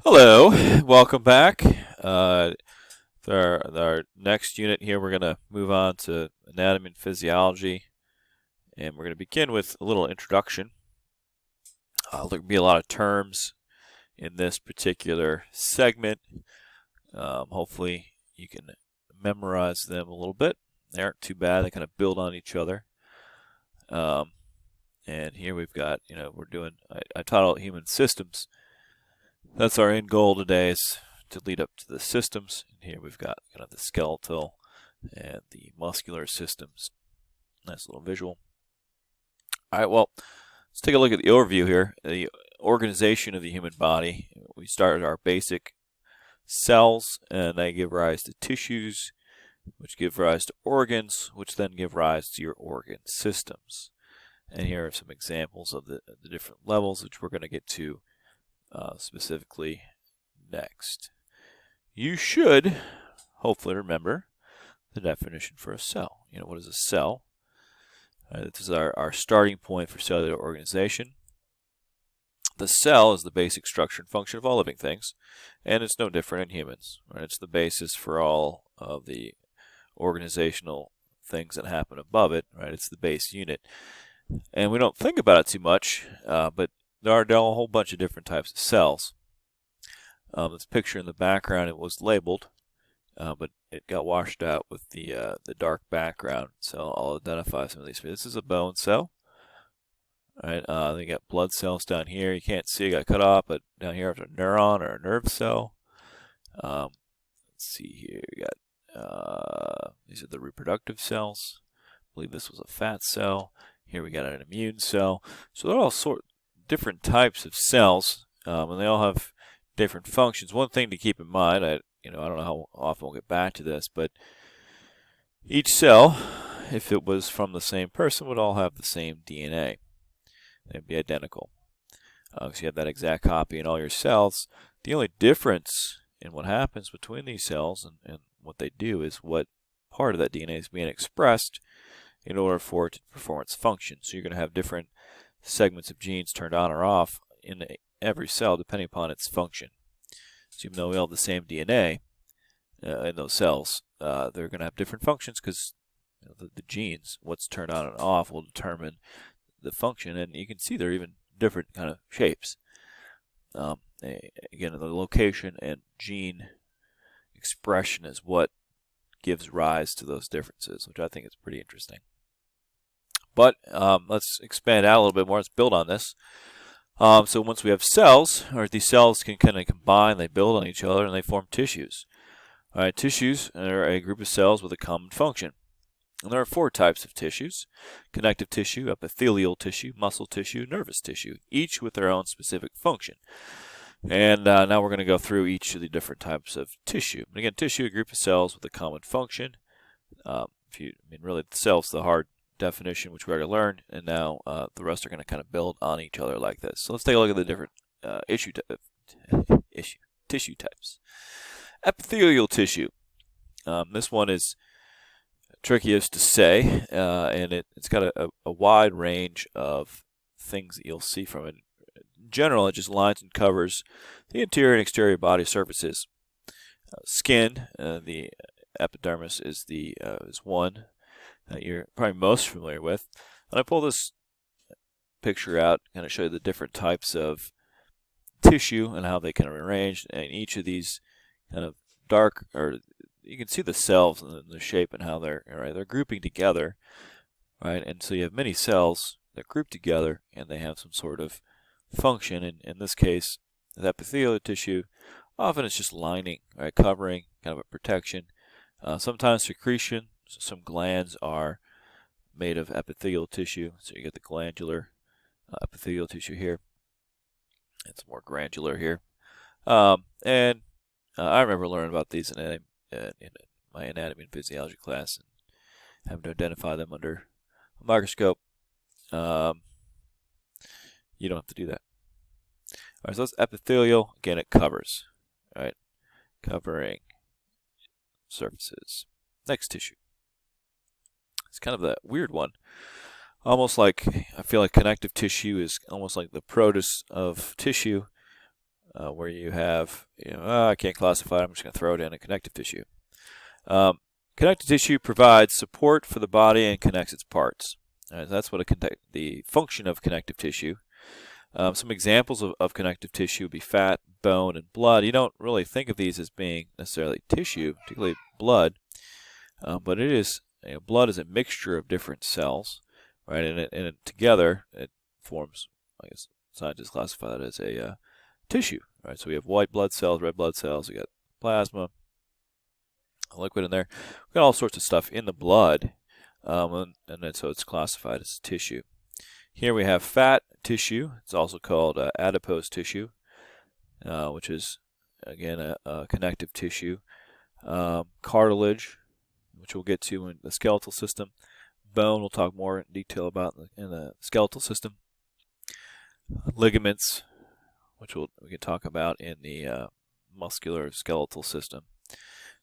Hello, welcome back. For our next unit here, we're going to move on to anatomy and physiology, and we're going to begin with a little introduction. There'll be a lot of terms in this particular segment. Hopefully, you can memorize them a little bit. They aren't too bad. They kind of build on each other. And here we've got, we're doing, I titled it Human Systems. That's our end goal today, is to lead up to the systems. And here we've got kind of the skeletal and the muscular systems. Nice little visual. All right, well, let's take a look at the overview here. The organization of the human body. We start with our basic cells, and they give rise to tissues, which give rise to organs, which then give rise to your organ systems. And here are some examples of the different levels, which we're going to get to specifically next. You should hopefully remember the definition for a cell. What is a cell? This is our starting point for cellular organization. The cell is the basic structure and function of all living things, and it's no different in humans. Right? It's the basis for all of the organizational things that happen above it. Right? It's the base unit. And we don't think about it too much, but there are a whole bunch of different types of cells. This picture in the background, it was labeled, but it got washed out with the dark background. So I'll identify some of these. This is a bone cell. All right, then you got blood cells down here. You can't see, it got cut off, but down here is a neuron or a nerve cell. Let's see here. We got these are the reproductive cells. I believe this was a fat cell. Here we got an immune cell. So they're all different types of cells, and they all have different functions. One thing to keep in mind, I don't know how often we'll get back to this, but each cell, if it was from the same person, would all have the same DNA. They'd be identical. So you have that exact copy in all your cells. The only difference in what happens between these cells and what they do is what part of that DNA is being expressed in order for it to perform its function. So you're going to have different segments of genes turned on or off in every cell depending upon its function. So even though we all have the same DNA in those cells, they're going to have different functions because the genes, what's turned on and off, will determine the function. And you can see they're even different kind of shapes. Again, the location and gene expression is what gives rise to those differences, which I think is pretty interesting. But let's expand out a little bit more. Let's build on this. So once we have cells, or these cells can kind of combine, they build on each other, and they form tissues. All right, tissues are a group of cells with a common function. And there are 4 types of tissues: connective tissue, epithelial tissue, muscle tissue, nervous tissue, each with their own specific function. And now we're going to go through each of the different types of tissue. And again, tissue, a group of cells with a common function. Really, the cell's the hard definition, which we already learned, and now the rest are going to kind of build on each other like this. So let's take a look at the different tissue types. Epithelial tissue. This one is trickiest to say, and it's got a wide range of things that you'll see from it. In general, it just lines and covers the interior and exterior body surfaces. Skin, the epidermis is one that you're probably most familiar with. And I pull this picture out, kind of show you the different types of tissue and how they can be arranged. And each of these kind of dark, or you can see the cells and the shape and how they're grouping together, right? And so you have many cells that group together and they have some sort of function. And in this case, the epithelial tissue, often it's just lining, right, covering, kind of a protection. Sometimes secretion. So some glands are made of epithelial tissue. So you get the glandular epithelial tissue here. It's more granular here. And I remember learning about these in my anatomy and physiology class and having to identify them under a microscope. You don't have to do that. All right, so that's epithelial. Again, it covers, right? Covering surfaces. Next tissue. It's kind of that weird one. Almost like, I feel like connective tissue is almost like the protus of tissue. where you have, I can't classify it, I'm just going to throw it in a connective tissue. Connective tissue provides support for the body and connects its parts. That's what the function of connective tissue. Some examples of connective tissue would be fat, bone, and blood. You don't really think of these as being necessarily tissue, particularly blood, but it is. Blood is a mixture of different cells, right? And together it forms, I guess scientists classify that as a tissue, right? So we have white blood cells, red blood cells. We got plasma, liquid in there. We got all sorts of stuff in the blood, and then so it's classified as tissue. Here we have fat tissue. It's also called adipose tissue, which is again a connective tissue. Cartilage, which we'll get to in the skeletal system. Bone, we'll talk more in detail about in the skeletal system. Ligaments, which we can talk about in the muscular skeletal system.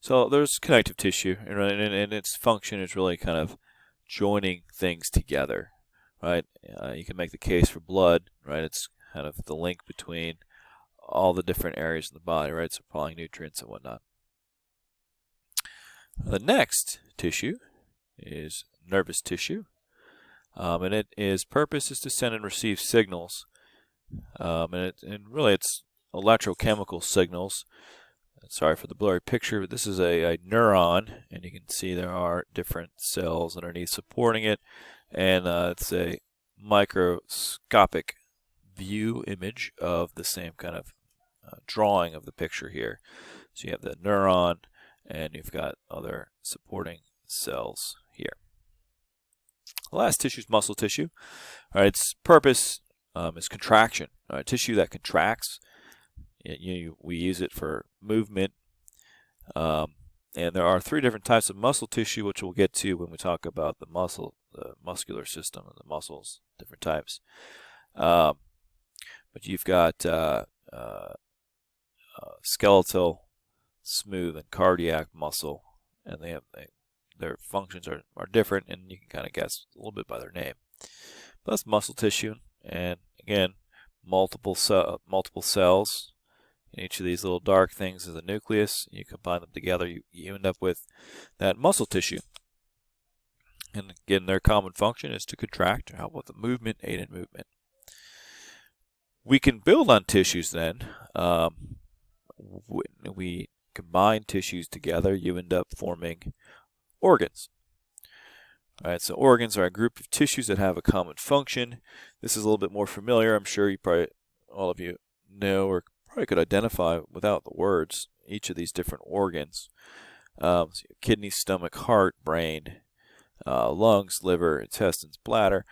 So there's connective tissue, and its function is really kind of joining things together, right? You can make the case for blood, right? It's kind of the link between all the different areas of the body, right? Supplying nutrients and whatnot. The next tissue is nervous tissue, and its purpose is to send and receive signals, and really it's electrochemical signals. Sorry for the blurry picture, but this is a neuron, and you can see there are different cells underneath supporting it, and it's a microscopic view image of the same kind of drawing of the picture here. So you have the neuron, and you've got other supporting cells here. The last tissue is muscle tissue. All right, its purpose is contraction. All right, tissue that contracts. We use it for movement. And there are 3 different types of muscle tissue, which we'll get to when we talk about the muscular system and the muscles, different types. But you've got skeletal, smooth, and cardiac muscle, and their functions are different, and you can kind of guess a little bit by their name. But that's muscle tissue, and again, multiple cells. Each of these little dark things is a nucleus. You combine them together, you end up with that muscle tissue. And again, their common function is to contract, or help with the movement, aid in movement. We can build on tissues then. When we combine tissues together, you end up forming organs. All right, so organs are a group of tissues that have a common function. This is a little bit more familiar. I'm sure all of you know or probably could identify without the words each of these different organs. So kidney, stomach, heart, brain, lungs, liver, intestines, bladder,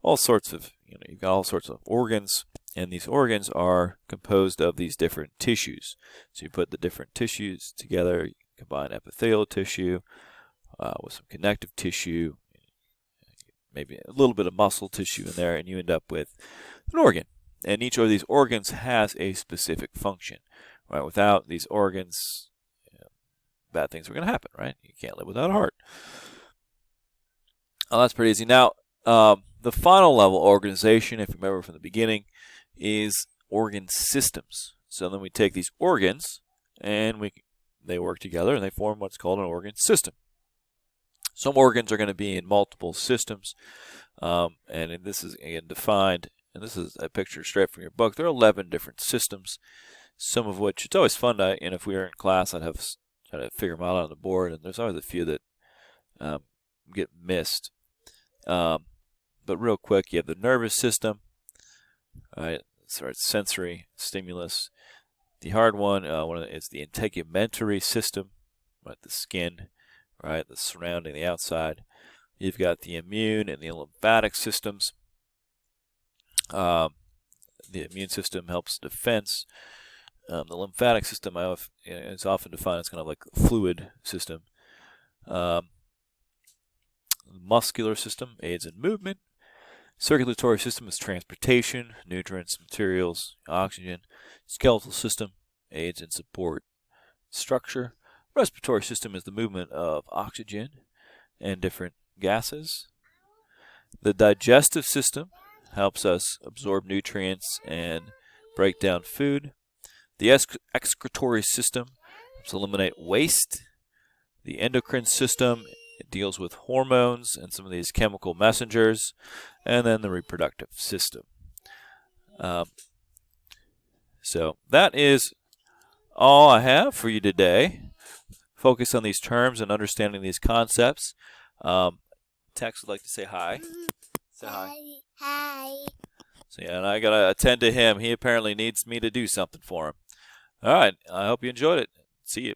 all sorts of, you've got all sorts of organs, and these organs are composed of these different tissues. So you put the different tissues together, you combine epithelial tissue with some connective tissue, maybe a little bit of muscle tissue in there, and you end up with an organ. And each of these organs has a specific function. Right? Without these organs, bad things are going to happen, right? You can't live without a heart. Oh, that's pretty easy. Now, the final level organization, if you remember from the beginning, is organ systems. So then we take these organs, and they work together, and they form what's called an organ system. Some organs are going to be in multiple systems, and this is, again, defined, and this is a picture straight from your book. There are 11 different systems, some of which, it's always fun to, if we were in class, I'd try to figure them out on the board, and there's always a few that get missed. But real quick, you have the nervous system, right? So it's sensory stimulus. The hard one, is the integumentary system, right? The skin, right? The surrounding, the outside. You've got the immune and the lymphatic systems. The immune system helps defense. The lymphatic system is often defined as kind of like a fluid system. The muscular system aids in movement. Circulatory system is transportation, nutrients, materials, oxygen. Skeletal system aids in support structure. Respiratory system is the movement of oxygen and different gases. The digestive system helps us absorb nutrients and break down food. The excretory system helps eliminate waste. The endocrine system, it deals with hormones and some of these chemical messengers. And then the reproductive system. So that is all I have for you today. Focus on these terms and understanding these concepts. Tex would like to say hi. Say hi. Hi. So yeah, and I gotta attend to him. He apparently needs me to do something for him. All right. I hope you enjoyed it. See you.